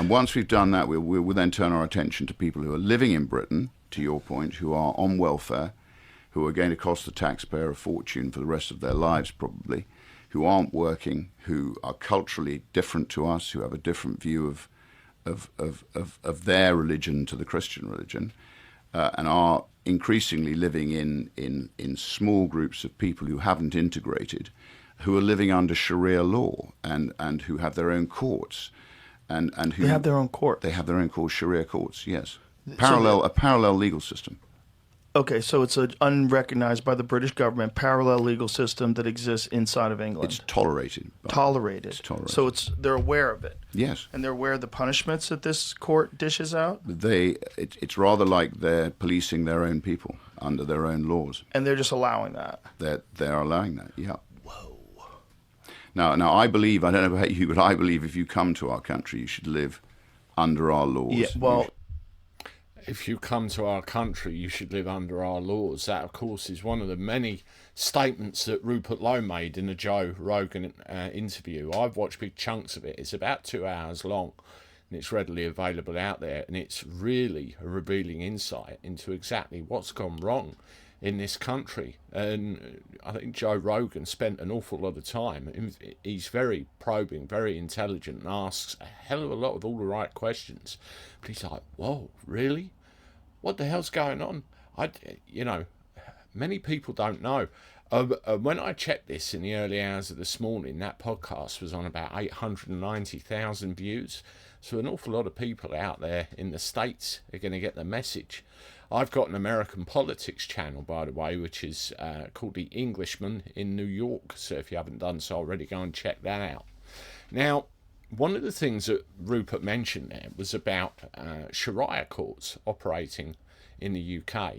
And once we've done that, we'll then turn our attention to people who are living in Britain, to your point, who are on welfare, who are going to cost the taxpayer a fortune for the rest of their lives probably, who aren't working, who are culturally different to us, who have a different view of their religion to the Christian religion, and are increasingly living in small groups of people who haven't integrated, who are living under Sharia law and who have their own courts. And who they have their own court. They have their own courts, Sharia courts, yes. A parallel legal system. Okay, so it's an unrecognized by the British government parallel legal system that exists inside of England. It's tolerated. Tolerated. So they're aware of it. Yes. And they're aware of the punishments that this court dishes out? It's rather like they're policing their own people under their own laws. And they're just allowing that? They're allowing that, yeah. Whoa. Now I believe, I don't know about you, but I believe if you come to our country, you should live under our laws. Yeah, well... If you come to our country, you should live under our laws. That, of course, is one of the many statements that Rupert Lowe made in the Joe Rogan interview. I've watched big chunks of it. It's about 2 hours long, and it's readily available out there. And it's really a revealing insight into exactly what's gone wrong in this country. And I think Joe Rogan spent an awful lot of time. He's very probing, very intelligent, and asks a hell of a lot of all the right questions. But he's like, whoa, really? What the hell's going on? Many people don't know. When I checked this in the early hours of this morning, that podcast was on about 890,000 views. So an awful lot of people out there in the States are going to get the message. I've got an American politics channel, by the way, which is called The Englishman in New York. So if you haven't done so already, go and check that out. Now, one of the things that Rupert mentioned there was about Sharia courts operating in the UK.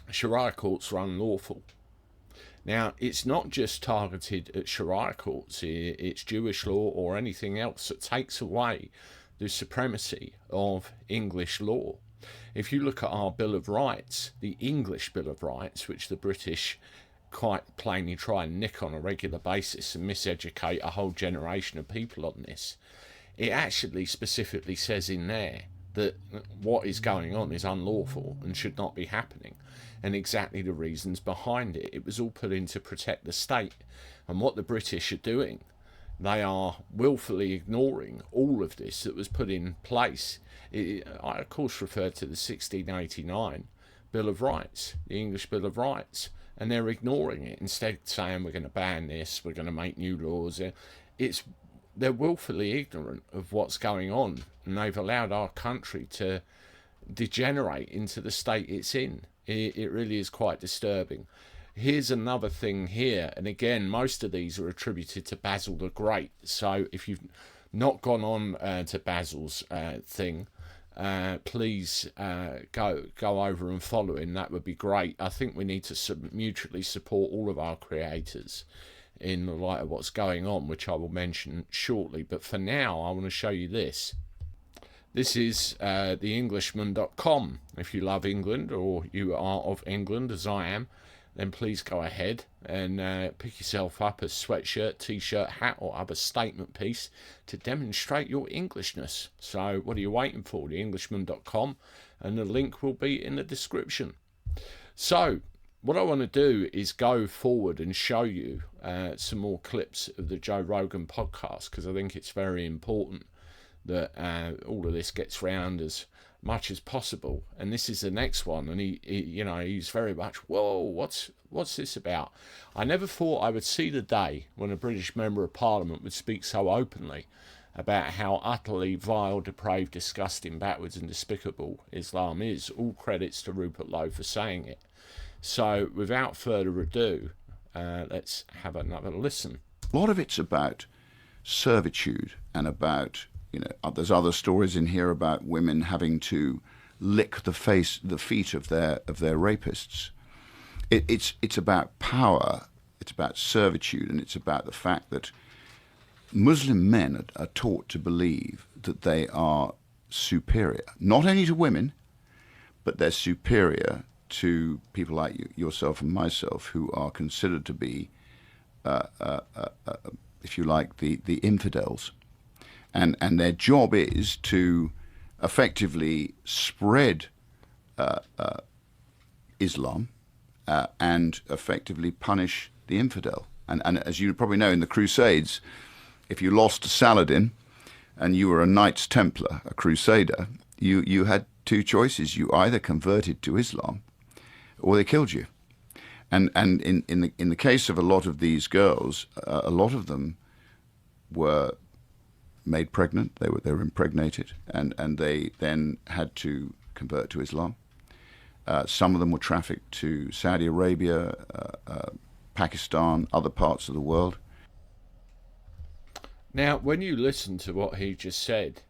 Sharia courts are unlawful. Now, it's not just targeted at Sharia courts, it's Jewish law or anything else that takes away the supremacy of English law. If you look at our Bill of Rights, the English Bill of Rights, which the British quite plainly try and nick on a regular basis and miseducate a whole generation of people on this, it actually specifically says in there that what is going on is unlawful and should not be happening, and exactly the reasons behind it. It was all put in to protect the state, and what the British are doing, they are willfully ignoring all of this that was put in place. I, of course, refer to the 1689 Bill of Rights, the English Bill of Rights, and they're ignoring it, instead saying we're going to ban this, we're going to make new laws. They're willfully ignorant of what's going on, and they've allowed our country to degenerate into the state it's in. It really is quite disturbing. Here's another thing here, and again, most of these are attributed to Basil the Great. So if you've not gone on to Basil's thing, please go over and follow him. That would be great. I think we need to mutually support all of our creators in the light of what's going on, which I will mention shortly. But for now, I want to show you this. This is theenglishman.com. If you love England, or you are of England as I am, then please go ahead and pick yourself up a sweatshirt, t-shirt, hat, or other statement piece to demonstrate your Englishness. So what are you waiting for? Theenglishman.com, and the link will be in the description. So what I want to do is go forward and show you some more clips of the Joe Rogan podcast, because I think it's very important that all of this gets round as much as possible. And this is the next one, and he's very much, whoa, what's this about? I never thought I would see the day when a British member of Parliament would speak so openly about how utterly vile, depraved, disgusting, backwards and despicable Islam is. All credits to Rupert Lowe for saying it. So without further ado, let's have another listen. A lot of it's about servitude and about, there's other stories in here about women having to lick the feet of their rapists. It's about power, it's about servitude, and it's about the fact that Muslim men are taught to believe that they are superior, not only to women, but they're superior to people like yourself and myself, who are considered to be, if you like, the infidels. and their job is to effectively spread Islam and effectively punish the infidel. And as you probably know, in the Crusades, if you lost to Saladin and you were a Knights Templar, a Crusader, you had two choices. You either converted to Islam or they killed you. And in the case of a lot of these girls, a lot of them were made pregnant. They were impregnated, and they then had to convert to Islam. Some of them were trafficked to Saudi Arabia, Pakistan, other parts of the world. Now, when you listen to what he just said,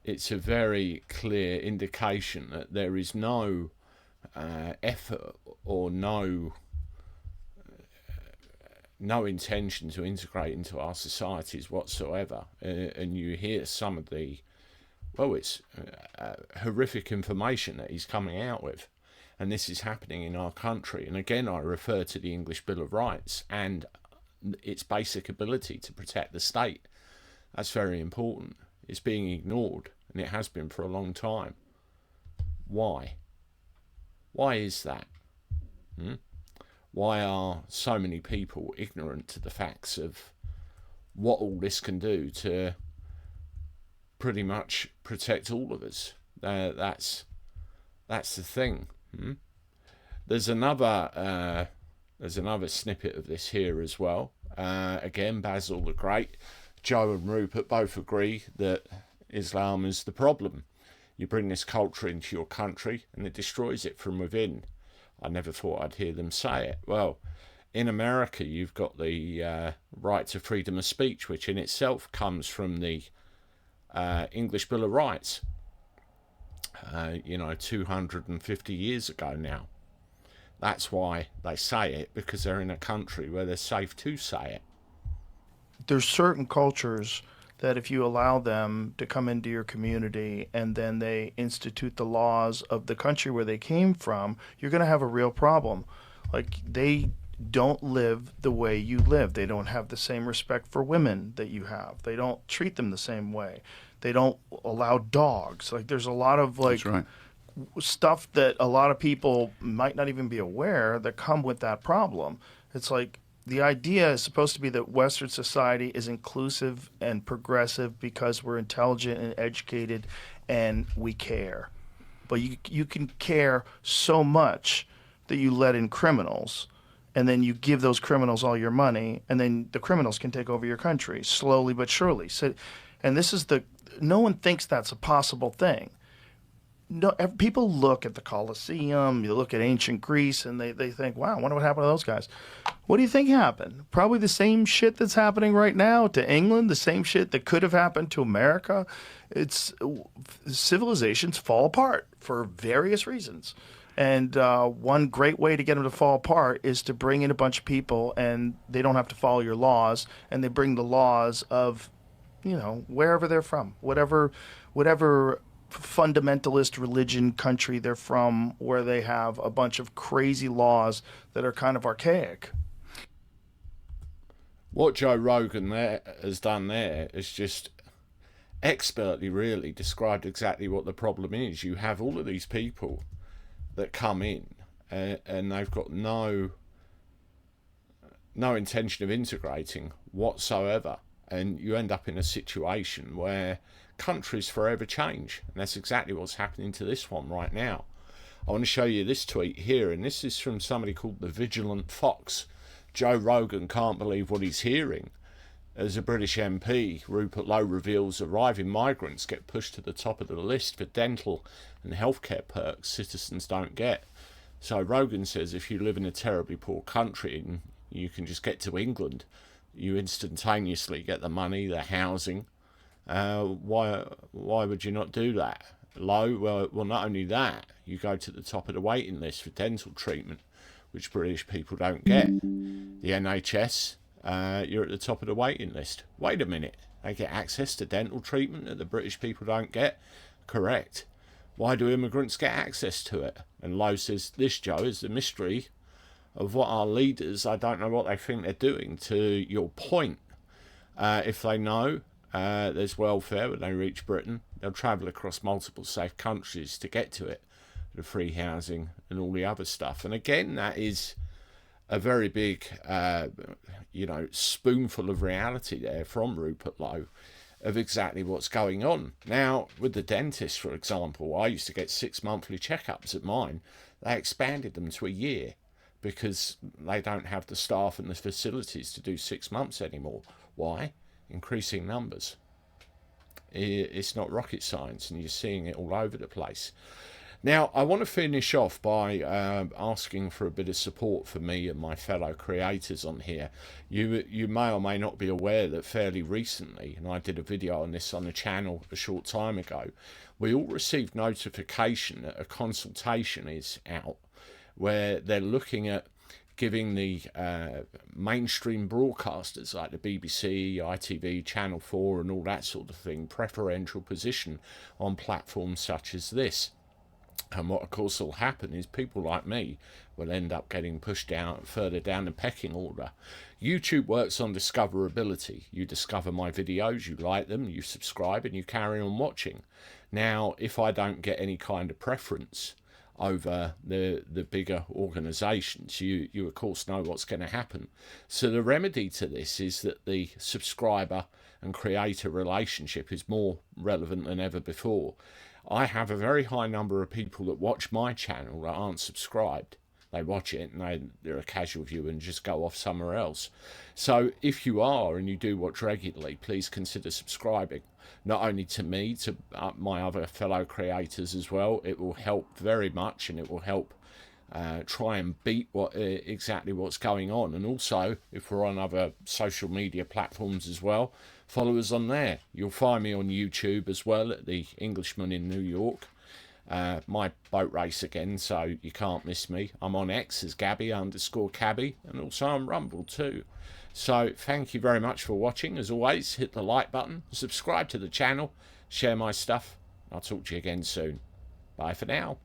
it's a very clear indication that there is no effort or no intention to integrate into our societies whatsoever. And you hear some of the, well, it's horrific information that he's coming out with. And this is happening in our country. And again, I refer to the English Bill of Rights and its basic ability to protect the state. That's very important. It's being ignored, and it has been for a long time. Why? Why is that? Why are so many people ignorant to the facts of what all this can do to pretty much protect all of us? That's the thing. There's another snippet of this here as well. Again, Basil the Great, Joe and Rupert both agree that Islam is the problem. You bring this culture into your country and it destroys it from within. I never thought I'd hear them say it. Well, in America, you've got the right to freedom of speech, which in itself comes from the English Bill of Rights, 250 years ago now. That's why they say it, because they're in a country where they're safe to say it. There's certain cultures that if you allow them to come into your community and then they institute the laws of the country where they came from, you're going to have a real problem. Like, they don't live the way you live. They don't have the same respect for women that you have. They don't treat them the same way. They don't allow dogs. Like, there's a lot of That's right. stuff that a lot of people might not even be aware that come with that problem. It's like, the idea is supposed to be that Western society is inclusive and progressive because we're intelligent and educated and we care. But you can care so much that you let in criminals, and then you give those criminals all your money, and then the criminals can take over your country slowly but surely. So, and this is no one thinks that's a possible thing. No, people look at the Colosseum, you look at ancient Greece, and they think, wow, I wonder what happened to those guys. What do you think happened? Probably the same shit that's happening right now to England, the same shit that could have happened to America. Civilizations fall apart for various reasons. And one great way to get them to fall apart is to bring in a bunch of people, and they don't have to follow your laws, and they bring the laws of, wherever they're from, whatever fundamentalist religion country they're from, where they have a bunch of crazy laws that are kind of archaic. What Joe Rogan has done there is just expertly really described exactly what the problem is. You have all of these people that come in and they've got no intention of integrating whatsoever, and you end up in a situation where countries forever change, and that's exactly what's happening to this one right now. I want to show you this tweet here, and this is from somebody called the Vigilant Fox. Joe Rogan can't believe what he's hearing. As a British MP, Rupert Lowe reveals arriving migrants get pushed to the top of the list for dental and healthcare perks citizens don't get. So Rogan says if you live in a terribly poor country and you can just get to England, you instantaneously get the money, the housing. Why would you not do that? Low, well, not only that, you go to the top of the waiting list for dental treatment, which British people don't get. The NHS, you're at the top of the waiting list. Wait a minute, they get access to dental treatment that the British people don't get? Correct. Why do immigrants get access to it? And Lowe says, this, Joe, is the mystery of what our leaders, I don't know what they think they're doing. To your point, if they know, there's welfare when they reach Britain. They'll travel across multiple safe countries to get to it, the free housing and all the other stuff. And again, that is a very big, spoonful of reality there from Rupert Lowe of exactly what's going on. Now, with the dentist, for example, I used to get 6 monthly checkups at mine. They expanded them to a year because they don't have the staff and the facilities to do 6 months anymore. Why? Increasing numbers. It's not rocket science, and you're seeing it all over the place. Now, I want to finish off by asking for a bit of support for me and my fellow creators on here. You may or may not be aware that fairly recently, and I did a video on this on the channel a short time ago, we all received notification that a consultation is out where they're looking at giving the mainstream broadcasters like the BBC, ITV, Channel 4 and all that sort of thing preferential position on platforms such as this. And what of course will happen is people like me will end up getting pushed down further down the pecking order. YouTube works on discoverability. You discover my videos, you like them, you subscribe and you carry on watching. Now, if I don't get any kind of preference over the bigger organisations, you of course know what's going to happen. So the remedy to this is that the subscriber and creator relationship is more relevant than ever before. I have a very high number of people that watch my channel that aren't subscribed. They watch it and they're a casual viewer and just go off somewhere else. So if you are and you do watch regularly, please consider subscribing, not only to me, to my other fellow creators as well. It will help very much, and it will help try and beat exactly what's going on. And also, if we're on other social media platforms as well, follow us on there. You'll find me on YouTube as well at the Englishman in New York. My boat race again, so you can't miss me. I'm on X as Gabby_Cabby, and also on Rumble too. So thank you very much for watching. As always, hit the like button, subscribe to the channel, share my stuff. I'll talk to you again soon. Bye for now.